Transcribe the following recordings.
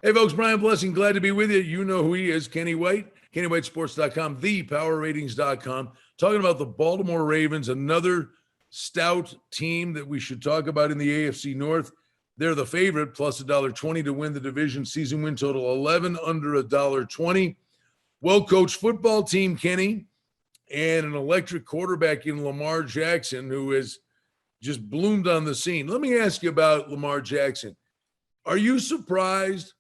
Hey, folks, Brian Blessing, glad to be with you. You know who he is, Kenny White, KennyWhiteSports.com, thepowerratings.com, talking about the Baltimore Ravens, another stout team that we should talk about in the AFC North. They're the favorite, plus $1.20 to win the division. Season win total 11, under $1.20. Well-coached football team, Kenny, and an electric quarterback in Lamar Jackson, who has just bloomed on the scene. Let me ask you about Lamar Jackson. Are you surprised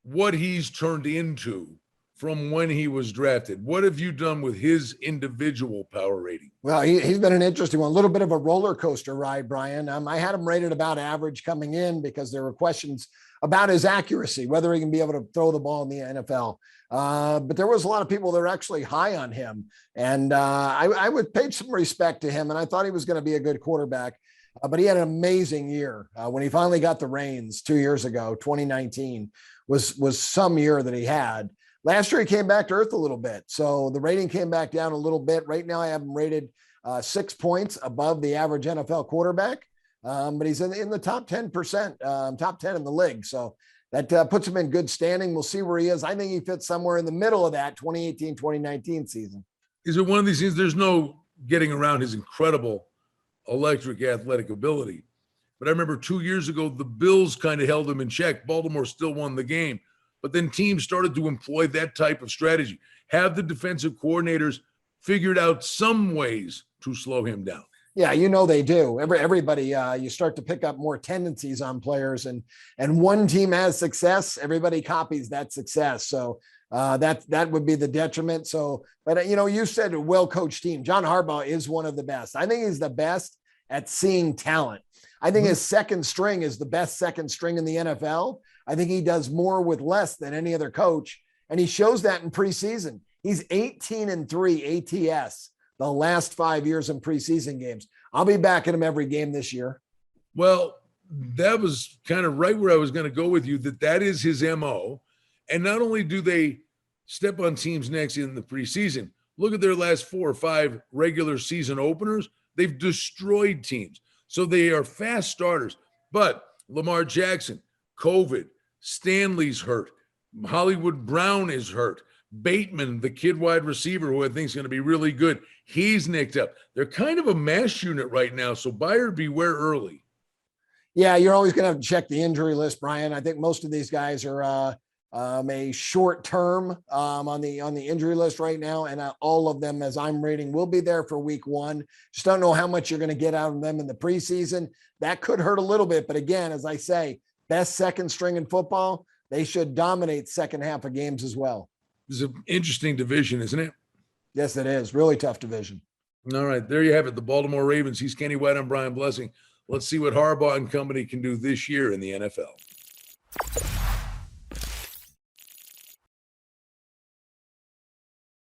what he's turned into from when he was drafted? What have you done with his individual power rating? Well, he's been an interesting one, a little bit of a roller coaster ride, Brian. I had him rated about average coming in because there were questions about his accuracy, whether he can be able to throw the ball in the NFL. But there was a lot of people that were actually high on him. And I would pay some respect to him. And I thought he was going to be a good quarterback. But he had an amazing year when he finally got the reins 2 years ago. 2019 was some year that he had. Last year, he came back to earth a little bit. So the rating came back down a little bit. Right now, I have him rated 6 points above the average NFL quarterback. But he's in the top 10%, top 10 in the league. So that puts him in good standing. We'll see where he is. I think he fits somewhere in the middle of that 2018, 2019 season. Is it one of these things? There's no getting around his incredible electric athletic ability. But I remember 2 years ago, the Bills kind of held him in check. Baltimore still won the game. But then teams started to employ that type of strategy. Have the defensive coordinators figured out some ways to slow him down? Yeah, they do. Everybody, you start to pick up more tendencies on players, and one team has success, everybody copies that success. So that would be the detriment. So, but you said a well-coached team. John Harbaugh is one of the best. I think he's the best at seeing talent. I think his second string is the best second string in the NFL. I think he does more with less than any other coach, and he shows that in preseason. He's 18-3 ATS the last 5 years in preseason games. I'll be backing him every game this year. Well, that was kind of right where I was going to go with you, that is his MO. And not only do they step on teams' necks in the preseason, look at their last 4 or 5 regular season openers. They've destroyed teams. So they are fast starters. But Lamar Jackson, COVID, Stanley's hurt. Hollywood Brown is hurt. Bateman, the kid wide receiver, who I think is going to be really good, he's nicked up. They're kind of a mash unit right now, so buyer beware early. Yeah, you're always going to have to check the injury list, Brian. I think most of these guys are a short term on the injury list right now, and all of them, as I'm rating, will be there for week 1. Just don't know how much you're going to get out of them in the preseason. That could hurt a little bit, but again, as I say, best second string in football, they should dominate second half of games as well. This is an interesting division, isn't it? Yes, it is. Really tough division. All right, there you have it. The Baltimore Ravens. He's Kenny White. I'm Brian Blessing. Let's see what Harbaugh and company can do this year in the NFL.